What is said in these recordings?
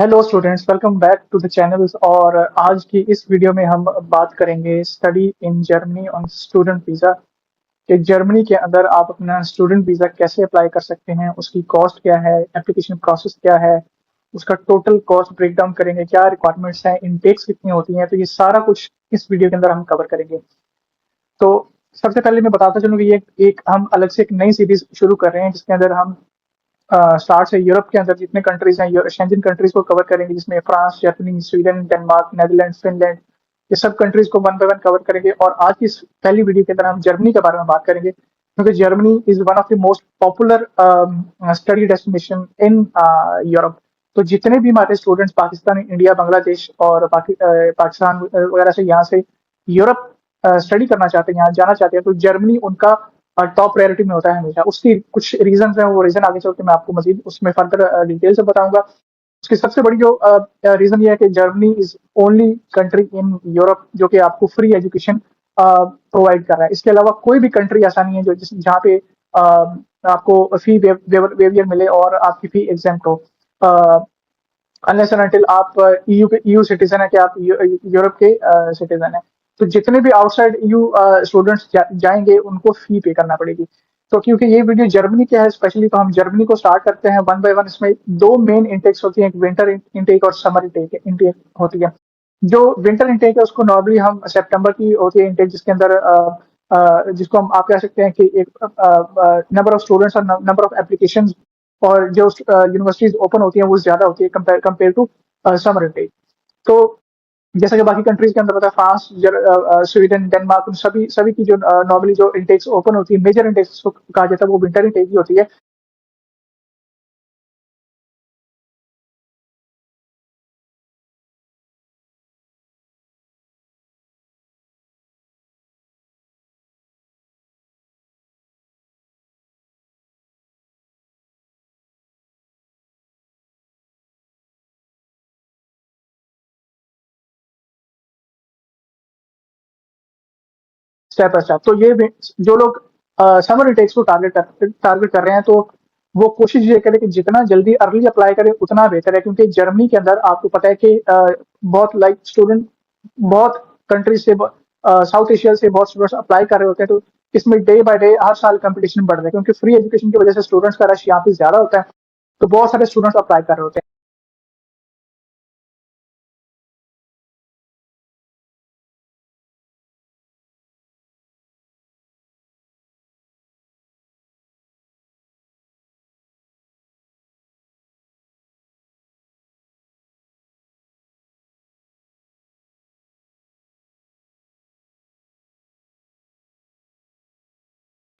Hello students, welcome back to the channel. और आज की इस वीडियो में हम बात करेंगे study in Germany on student visa कि जर्मनी के अंदर आप अपना स्टूडेंट वीज़ा कैसे अप्लाई कर सकते हैं, उसकी कॉस्ट क्या है, एप्लीकेशन प्रोसेस क्या है, उसका टोटल कॉस्ट ब्रेक डाउन करेंगे, क्या रिक्वायरमेंट्स हैं, इनटेक्स कितनी होती हैं। तो ये सारा कुछ इस वीडियो के अंदर हम कवर करेंगे। तो सबसे पहले मैं बताता चलूँ कि ये एक हम अलग से एक नई सीरीज शुरू कर रहे हैं जिसके अंदर हम स्टार्ट से यूरोप के अंदर जितने कंट्रीज हैं, शेंजन कंट्रीज को कवर करेंगे, जिसमें France, Germany, Sweden, Denmark, Netherland, Finland, ये सब कंट्रीज को वन बाय वन कवर करेंगे। और आज की इस पहली वीडियो के अंदर हम जर्मनी के बारे में बात करेंगे, क्योंकि Germany is one of the most popular study destination in Europe. तो जितने भी हमारे स्टूडेंट्स पाकिस्तान, इंडिया, बांग्लादेश और पाकिस्तान वगैरह से यहाँ से यूरोप स्टडी करना चाहते हैं, यहाँ जाना चाहते हैं, तो जर्मनी उनका टॉप प्रायोरिटी में होता है हमेशा। उसकी कुछ रीजन है, वो रीजन आगे चल के मैं आपको मजीद उसमें फर्दर डिटेल से बताऊंगा। उसकी सबसे बड़ी जो रीजन ये है कि Germany is only country in Europe जो कि आपको फ्री एजुकेशन प्रोवाइड कर रहा है। इसके अलावा कोई भी कंट्री ऐसा नहीं है जो जहाँ पे आपको फी वेवियर मिले और आपकी फी एग्जेम्प्ट हो, अनलेस एंड अनटिल आप ईयू सिटीजन है, कि आप यूरोप के सिटीजन है। तो जितने भी आउटसाइड ईयू स्टूडेंट्स जाएंगे उनको फी पे करना पड़ेगी। तो क्योंकि ये वीडियो जर्मनी का है स्पेशली, तो हम जर्मनी को स्टार्ट करते हैं वन बाय वन। इसमें दो मेन इंटेक्स होती हैं, एक विंटर इंटेक और समर इंटेक होती है। जो विंटर इंटेक है उसको नॉर्मली हम सितंबर की होती है इंटेक, जिसके अंदर जिसको हम आप कह सकते हैं कि एक नंबर ऑफ स्टूडेंट्स और नंबर ऑफ एप्लीकेशन और जो यूनिवर्सिटीज ओपन होती हैं वो ज्यादा होती है कंपेयर टू समर इंटेक। तो जैसा कि बाकी कंट्रीज के अंदर पता है, फ्रांस, स्वीडन, डेनमार्क, उन सभी सभी की जो नॉर्मली जो इंटेक्स ओपन होती है, मेजर इंटेक्स कहा जाता है, वो विंटर इंटेक ही होती है। Step by step. तो ये जो लोग समर इंटेक्स को टारगेट कर रहे हैं, तो वो कोशिश ये करें कि जितना जल्दी अर्ली अप्लाई करें उतना बेहतर है। क्योंकि जर्मनी के अंदर आपको पता है कि बहुत लाइक स्टूडेंट बहुत कंट्रीज से, साउथ एशिया से बहुत स्टूडेंट्स अप्लाई कर रहे होते हैं। तो इसमें डे बाय डे हर साल कंपटीशन बढ़ रहा है, क्योंकि फ्री एजुकेशन की वजह से स्टूडेंट्स का रश यहाँ पे ज्यादा होता है। तो बहुत सारे स्टूडेंट्स अप्लाई कर रहे होते हैं।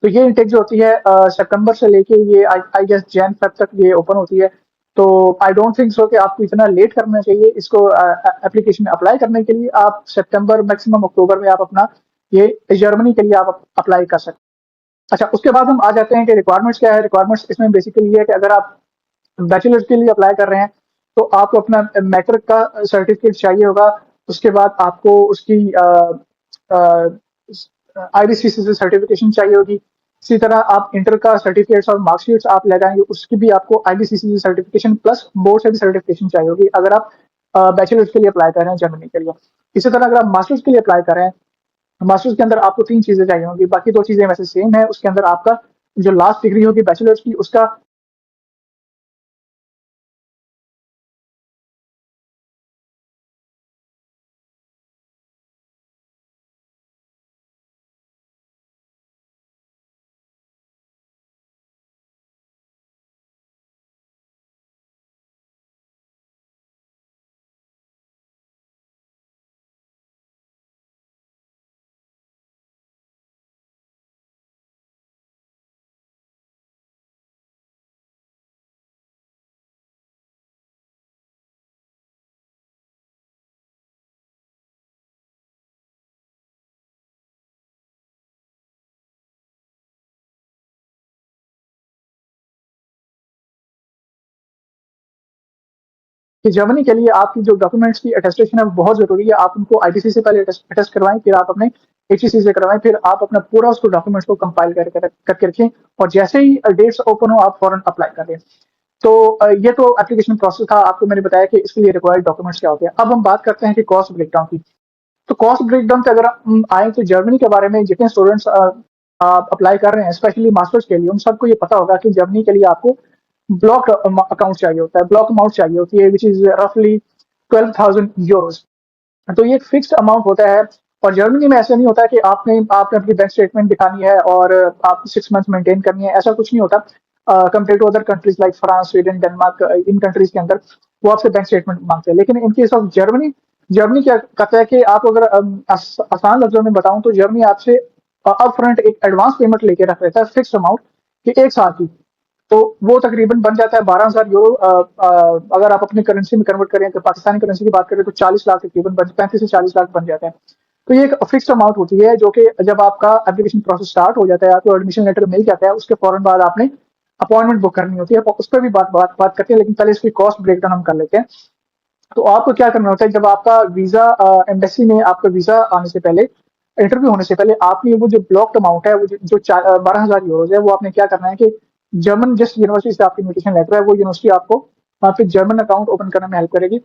तो ये इंटेक जो होती है सितंबर से लेके ये आई गेस जैन फेब तक ये ओपन होती है। तो आई डोंट थिंक सो कि आपको इतना लेट करना चाहिए इसको एप्लीकेशन अप्लाई करने के लिए। आप सितंबर मैक्सिमम अक्टूबर में आप अपना ये जर्मनी के लिए आप अप्लाई कर सकते हैं। अच्छा, उसके बाद हम आ जाते हैं कि रिक्वायरमेंट्स क्या है। रिक्वायरमेंट्स इसमें बेसिकली ये है कि अगर आप बैचलर्स के लिए अप्लाई कर रहे हैं तो आपको अपना मैट्रिक का सर्टिफिकेट चाहिए होगा। उसके बाद आपको उसकी आईबीसीसी से सर्टिफिकेशन चाहिए होगी। इसी तरह आप इंटर का सर्टिफिकेट्स और मार्कशीट्स आप लगाएंगे, उसकी भी आपको आईबीसीसी से सर्टिफिकेशन प्लस बोर्ड से भी सर्टिफिकेशन चाहिए होगी, अगर आप बैचलर्स के लिए अप्लाई कर रहे हैं जर्मनी के लिए। इसी तरह अगर आप मास्टर्स के लिए अप्लाई कर रहे हैं, मास्टर्स के अंदर आपको तीन चीजें चाहिए होंगी, बाकी दो चीजें वैसे सेम है। उसके अंदर आपका जो लास्ट डिग्री होगी बैचलर्स की, उसका कि जर्मनी के लिए आपकी जो डॉक्यूमेंट्स की अटेस्टेशन है वो बहुत जरूरी है। आप उनको आईटीसी से पहले अटेस्ट करवाएं, फिर आप अपने एचईसी से करवाएं, फिर आप अपना पूरा उसको डॉक्यूमेंट्स को कंपाइल करके रखें, और जैसे ही डेट्स ओपन हो आप फॉरन अप्लाई करें। तो ये तो एप्लीकेशन प्रोसेस था, आपको मैंने बताया कि इसके लिए रिक्वायर्ड डॉक्यूमेंट्स क्या होते हैं। अब हम बात करते हैं कि कॉस्ट ब्रेकडाउन की। तो कॉस्ट ब्रेकडाउन पे अगर हम आए तो जर्मनी के बारे में जितने स्टूडेंट्स अप्लाई कर रहे हैं स्पेशली मास्टर्स के लिए, उन सबको ये पता होगा कि जर्मनी के लिए आपको ब्लॉक अकाउंट चाहिए होता है, ब्लॉक अमाउंट चाहिए होती है, विच इज रफली 12,000 यूरोज। तो ये एक फिक्स्ड अमाउंट होता है। और जर्मनी में ऐसा नहीं होता कि आपने आपने अपनी बैंक स्टेटमेंट दिखानी है और आप 6 मंथ मेंटेन करनी है, ऐसा कुछ नहीं होता। Compare to other countries like France, Sweden, Denmark, इन कंट्रीज के अंदर वो आपसे बैंक स्टेटमेंट मांगते हैं। लेकिन in case of Germany, Germany क्या कहता है कि आप अगर आसान लफ्जों में बताऊं तो जर्मनी आपसे अप फ्रंट एक एडवांस पेमेंट लेके रख लेता है, फिक्स अमाउंट कि 1 साल की। तो वो तकरीबन बन जाता है 12,000 यूरो। अगर आप अपनी करेंसी में कन्वर्ट करें तो पाकिस्तानी करेंसी की बात करें तो 40 लाख तकरीबन 35 से 40 लाख बन जाता है। तो ये एक फिक्स्ड अमाउंट होती है जो कि जब आपका एप्लीकेशन प्रोसेस स्टार्ट हो जाता है, आपको एडमिशन लेटर मिल जाता है, उसके फौरन बाद आपने अपॉइंटमेंट बुक करनी होती है। उस पर भी बात करते हैं, लेकिन पहले इसकी कॉस्ट ब्रेकडाउन हम कर लेते हैं। तो आपको क्या करना होता है, जब आपका वीजा एम्बेसी में आपका वीजा आने से पहले, इंटरव्यू होने से पहले, आपने वो जो ब्लॉक्ड अमाउंट है, वो जो 12,000 यूरोज है, वो आपने क्या करना है कि जर्मन जिस यूनिवर्सिटी से आपकी इन्विटेशन लेटर है, वो यूनिवर्सिटी आपको वहाँ पे जर्मन अकाउंट ओपन करने में हेल्प करेगी।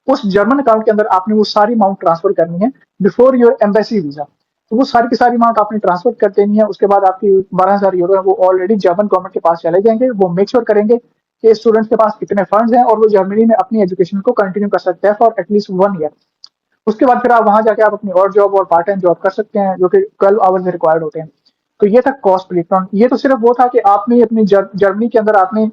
उस जर्मन अकाउंट के अंदर आपने वो सारी अमाउंट ट्रांसफर करनी है बिफोर योर एम्बेसी वीजा। तो वो सारी की सारी अमाउंट आपने ट्रांसफर कर देनी है। उसके बाद आपकी 12,000 यूरो है वो ऑलरेडी जर्मन गवर्नमेंट के पास चले जाएंगे। वो मेक श्योर करेंगे कि स्टूडेंट्स के पास इतने फंड्स हैं और वो जर्मनी में अपनी एजुकेशन को कंटिन्यू कर सकते हैं फॉर एटलीस्ट 1 ईयर। उसके बाद फिर आप वहां जाके आप अपनी और जॉब और पार्ट टाइम जॉब कर सकते हैं जो कि 12 आवर्स में रिक्वायर्ड होते हैं। तो ये था कॉस्ट ब्रेकडाउन। ये तो सिर्फ वो था कि आपने अपनी जर्मनी के अंदर आपने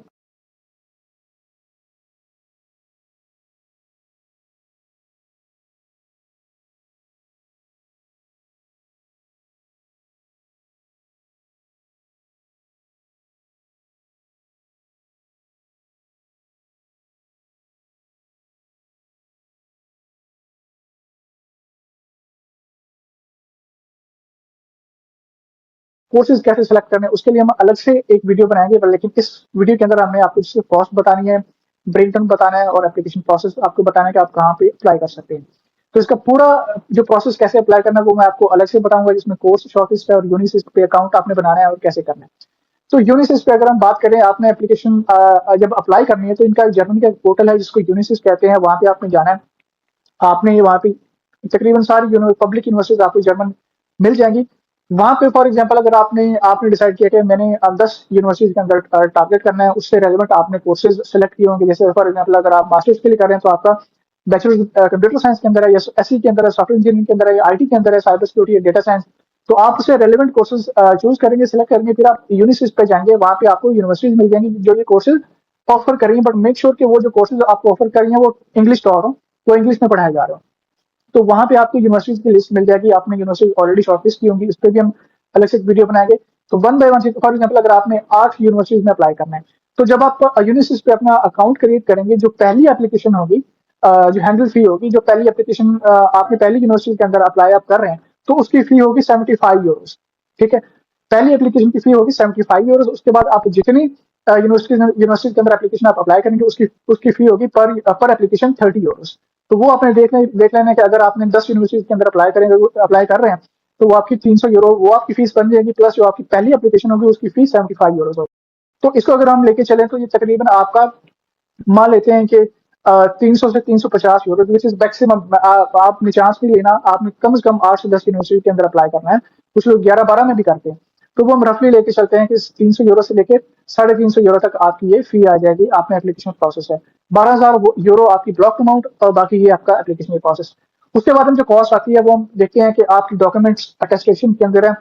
कोर्सेज कैसे सेलेक्ट करने हैं, उसके लिए हम अलग से एक वीडियो बनाएंगे। पर लेकिन इस वीडियो के अंदर हमने आपको सिर्फ कॉस्ट बतानी है, ब्रेकडाउन बताना है और एप्लीकेशन प्रोसेस आपको बताना है कि आप कहाँ पे अप्लाई कर सकते हैं। तो इसका पूरा जो प्रोसेस कैसे अप्लाई करना है वो मैं आपको अलग से बताऊंगा, जिसमें कोर्स शॉर्टलिस्ट है और यूनिसिस पे अकाउंट आपने बनाना है और कैसे करना है। तो यूनिसिस पे अगर हम बात करें, आपने एप्लीकेशन जब अप्लाई करनी है तो इनका जर्मनी का एक पोर्टल है जिसको यूनिसिस कहते हैं, वहां पे आपने जाना है। आपने वहाँ पे तकरीबन सारी पब्लिक यूनिवर्सिटीज आपको जर्मन मिल जाएंगी। वहाँ पे फॉर एग्जांपल अगर आपने आपने डिसाइड किया कि मैंने 10 यूनिवर्सिटीज के अंदर टारगेट करना है, उससे रेलिवेंट आपने कोर्सेज सेलेक्ट किए होंगे। जैसे फॉर एग्जांपल अगर आप मास्टर्स के लिए कर रहे हैं तो आपका बैचलर कंप्यूटर साइंस के अंदर है, या एसई के अंदर है, सॉफ्टवेयर इंजीनियरिंग के अंदर है, या आईटी के अंदर है, साइबर सिक्योरिटी या डेटा साइंस। तो आप उससे रेलिवेंट कोर्सेज चूज करेंगे, सिलेक्ट करेंगे, फिर आप यूनिवर्सिटीज पे जाएंगे। वहाँ पे आपको यूनिवर्सिटीज मिल जाएंगी जो ये कोर्सेज ऑफर करेंगे। बट मेक श्योर कि वो जो कोर्सेज आपको ऑफर करेंगे वो इंग्लिश टॉर हो, वो इंग्लिश में पढ़ाए जा रहे हो। तो वहां पे आपको यूनिवर्सिटीज की लिस्ट मिल जाएगी। आपने यूनिवर्सिटी ऑलरेडी शॉर्टलिस्ट की होंगी, इस पर भी हम अलग से एक वीडियो बनाएंगे। तो one by one, for example अगर आपने 8 यूनिवर्सिटीज में अप्लाई करना है, तो जब आप यूनिवर्सिटीज पे अपना अकाउंट क्रिएट करेंगे, जो पहली एप्लीकेशन होगी, जो हैंडल फी होगी, जो पहली एप्लीकेशन आपने पहली यूनिवर्सिटी के अंदर अप्लाई आप कर रहे हैं, तो उसकी फी होगी 75 यूरोज। ठीक है, पहली एप्लीकेशन की फी होगी 75 यूरोज। उसके बाद आप जितनी यूनिवर्सिटी के अंदर एप्लीकेशन आप अप्लाई करेंगे उसकी उसकी फी होगी पर एप्लीकेशन 30 यूरोज। तो वो आपने देख लेना है कि अगर आपने 10 यूनिवर्सिटी के अंदर अप्लाई कर रहे हैं, तो वो आपकी 300 यूरो वो आपकी फीस बन जाएगी, प्लस जो आपकी पहली एप्लीकेशन होगी उसकी फीस 75 यूरोज होगी। तो इसको अगर हम लेके चलें तो ये तकरीबन आपका मान लेते हैं कि 300 से 350 यूरो, विच इज मैक्सिमम। आपने चांस नहीं लेना, आपने कम से कम 8 से 10 यूनिवर्सिटी के अंदर अप्लाई करना है। कुछ लोग 11-12 में भी करते हैं। तो वो हम रफली लेके चलते हैं कि 300 यूरो से लेके 350 यूरो तक आपकी ये फी आ जाएगी। आपने एप्लीकेशन प्रोसेस है 12,000 यूरो आपकी ब्लॉक अमाउंट, और बाकी ये आपका एप्लीकेशन प्रोसेस। उसके बाद हम जो कॉस्ट आती है वो हम देखते हैं कि आपकी डॉक्यूमेंट्स अटेस्टेशन के अंदर है।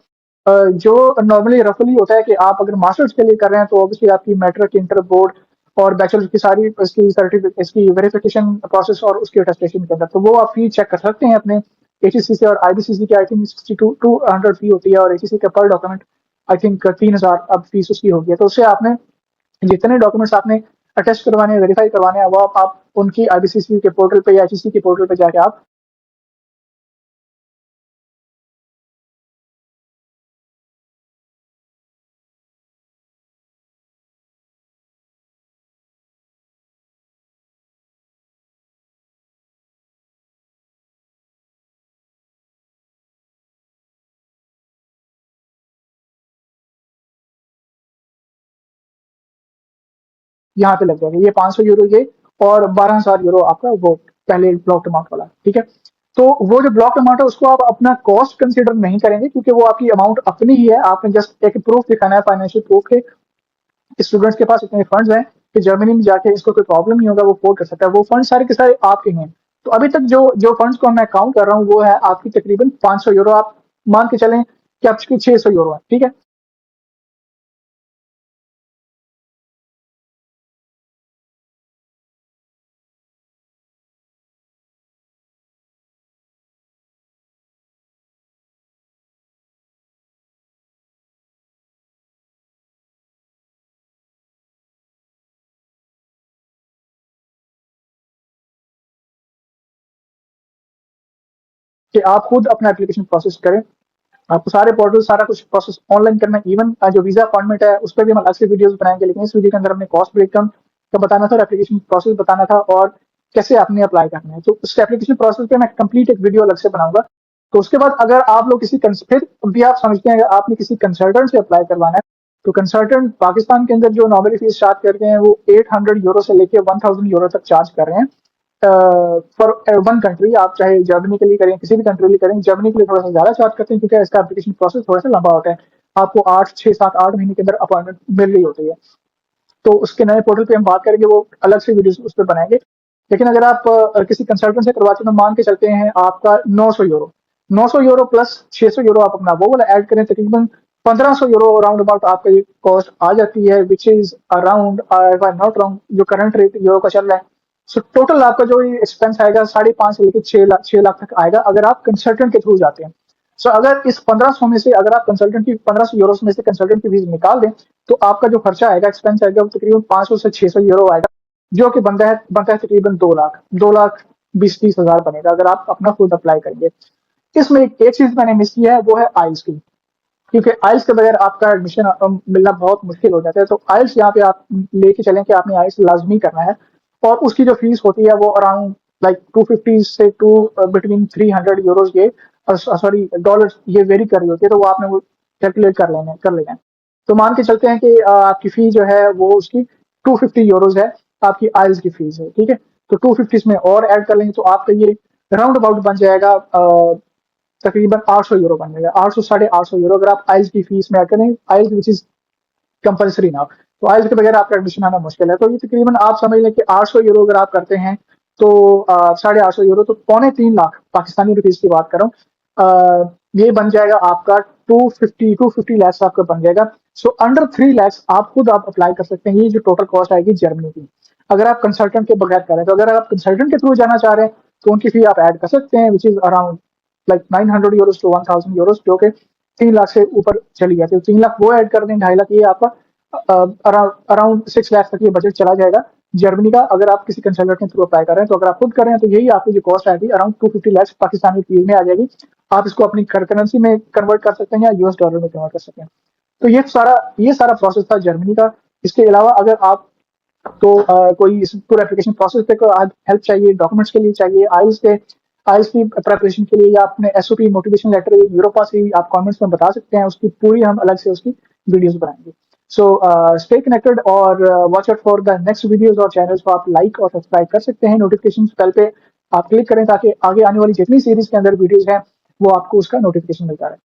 जो नॉर्मली रफली होता है कि आप अगर मास्टर्स के लिए कर रहे हैं तो ऑब्वियसली आपकी मैट्रिक, इंटर बोर्ड और बैचलर की सारी इसकी सर्टिफिकेट, इसकी वेरिफिकेशन प्रोसेस और उसकी अटेस्टेशन के अंदर, तो वो आप फी चेक कर सकते हैं अपने एचईसी से। और आईबीसीसी की आई थिंक 62-200 फी होती है, और एचईसी का पर डॉक्यूमेंट आई थिंक 3,000 अब फीस उसकी होगी। तो उससे आपने जितने डॉक्यूमेंट्स आपने अटेस्ट करवाने हैं, वेरीफाई करवाने हैं, वो आप उनकी आईबीसीसी के पोर्टल पे या एचईसी के पोर्टल पे जाके आप यहाँ पे लग जाएगा, ये 500 यूरो ये, और 12,000 यूरो आपका वो पहले ब्लॉक अमाउंट वाला, ठीक है। तो वो जो ब्लॉक अमाउंट है उसको आप अपना कॉस्ट कंसिडर नहीं करेंगे, क्योंकि वो आपकी अमाउंट अपनी ही है। आपने जस्ट एक प्रूफ दिखाना है, फाइनेंशियल प्रूफ के स्टूडेंट्स के पास इतने फंड्स हैं कि जर्मनी में जाके इसको कोई प्रॉब्लम नहीं होगा, वो अफोर्ड कर सकता है। वो फंड सारे के सारे आपके हैं। तो अभी तक जो जो फंड्स को मैं काउंट कर रहा हूँ वो है आपकी तकरीबन 500 यूरो। आप मान के चलें कि आपकी 600 यूरो है, ठीक है। कि आप खुद अपना एप्लीकेशन प्रोसेस करें। आपको सारे पोर्टल सारा कुछ प्रोसेस ऑनलाइन करना है। इवन जो वीजा अपॉइंटमेंट है उस पर भी हम अलग से वीडियोस बनाएंगे, लेकिन इस वीडियो के अंदर हमने कॉस्ट ब्रेकडाउन का बताना था और एप्लीकेशन प्रोसेस बताना था और कैसे आपने अप्लाई करना है। तो उस एप्लीकेशन प्रोसेस पे मैं कंप्लीट एक वीडियो अलग से बनाऊंगा। तो उसके बाद अगर आप लोग किसी फिर भी आप समझते हैं अगर आपने किसी कंसल्टेंट से अप्लाई करवाना है, तो कंसल्टेंट पाकिस्तान के अंदर जो नॉर्मली फीस चार्ज करते हैं वो 800 यूरो से लेके 1000 यूरो तक चार्ज कर रहे हैं फॉर वन कंट्री। आप चाहे जर्मनी के लिए करें, किसी भी कंट्री के लिए करें, जर्मनी के लिए थोड़ा सा ज्यादा चार्ज करते हैं क्योंकि इसका एप्लीकेशन प्रोसेस थोड़ा सा लंबा होता है। आपको 8 6 7 8 महीने के अंदर अपॉइंटमेंट मिल रही होती है। तो उसके नए पोर्टल पे हम बात करेंगे, वो अलग से वीडियो उस पर बनाएंगे। लेकिन अगर आप किसी कंसल्टेंट से करवाते हैं तो मान के चलते हैं आपका 900 यूरो, 900 यूरो प्लस 600 यूरो आप अपना वो वाला ऐड करें, तकरीबन 1500 यूरो राउंड अबाउट आपका ये कॉस्ट आ जाती है, विच is around if I not wrong जो करंट रेट यूरो का चल रहा है। सो टोटल आपका जो ये एक्सपेंस आएगा 5.5 से लेकर 6 लाख तक आएगा अगर आप कंसल्टेंट के थ्रू जाते हैं। सो अगर इस 1500 में से अगर आप कंसल्टेंट की 1500 यूरो में से कंसल्टेंट की फीस निकाल दें तो आपका जो खर्चा आएगा, एक्सपेंस आएगा, वो तकरीबन 500 से 600 यूरो आएगा, जो कि बनता है तकरीबन 2 लाख, 2 लाख 20-30 हजार बनेगा अगर आप अपना खुद अप्लाई करेंगे। इसमें एक चीज मैंने मिस किया है, वो है आइल्स की, क्योंकि आइल्स के बगैर आपका एडमिशन मिलना बहुत मुश्किल हो जाता है। तो आइल्स यहाँ पे आप लेके चलें कि आपने आइल्स लाजमी करना है, और उसकी जो फीस होती है वो अराउंड लाइक 250 से टू बिटवीन 300 यूरोज ये, सॉरी डॉलर, ये वेरी कर रही होती है। तो वो आपने वो कैलकुलेट कर लेना है। तो मान के चलते हैं कि आपकी फी जो है वो उसकी 250 यूरोज है, आपकी आइल्स की फीस है, ठीक है। तो 250 इसमें और ऐड कर लेंगे तो आपका ये राउंड अबाउट बन जाएगा तकरीबन 800 यूरो बन जाएगा, 800 850 यूरो अगर आप आइल्स की फीस में ऐड करें। आइल्स विच इज कंपल्सरी ना, तो आइल्स के बगैर आपका एडमिशन आना मुश्किल है। तो ये तकरीबन आप समझ लें कि 800 यूरो अगर आप करते हैं तो 850 यूरो, तो 2.25 लाख पाकिस्तानी रुपीज की बात कर रहा हूँ। ये बन जाएगा आपका 250 लैक्स आपका बन जाएगा। सो अंडर 3 लैक्स आप खुद आप अप्लाई कर सकते हैं। ये जो टोटल कॉस्ट आएगी जर्मनी की, अगर आप कंसल्टेंट के बगैर करें। तो अगर आप कंसल्टेंट के थ्रू जाना चाह रहे हैं तो उनकी फी आप ऐड कर सकते हैं, which is around like 900 euros to 1000 euros, जो कि 3 लाख से ऊपर चली जाती है। 3 लाख वो ऐड कर दें, 2.5 लाख ये आपका अराउंड 6 लाख तक ये बजट चला जाएगा जर्मनी का, अगर आप किसी कंसल्टेंट के थ्रू अप्लाई कर रहे हैं। तो अगर आप खुद कर रहे हैं तो यही आपकी जो कॉस्ट आएगी अराउंड 250 लैक्स पाकिस्तानी फीस में आ जाएगी। आप इसको अपनी करेंसी में कन्वर्ट कर सकते हैं या यूएस डॉलर में कन्वर्ट कर सकते हैं। तो ये सारा प्रोसेस था जर्मनी का। इसके अलावा अगर आप तो कोई इस पूरे एप्लीकेशन प्रोसेस पे को हेल्प चाहिए, डॉक्यूमेंट्स के लिए चाहिए, आइल्स की प्रिपरेशन के लिए, या अपने एसओपी मोटिवेशन लेटर यूरोपा से आप कमेंट्स में बता सकते हैं, उसकी पूरी हम अलग से उसकी वीडियोस बनाएंगे। सो स्टे कनेक्टेड और watch out for the next videos, और चैनल्स को आप लाइक और सब्सक्राइब कर सकते हैं। नोटिफिकेशन बेल पे आप क्लिक करें ताकि आगे आने वाली जितनी सीरीज के अंदर वीडियोस हैं वो आपको उसका नोटिफिकेशन मिलता रहे।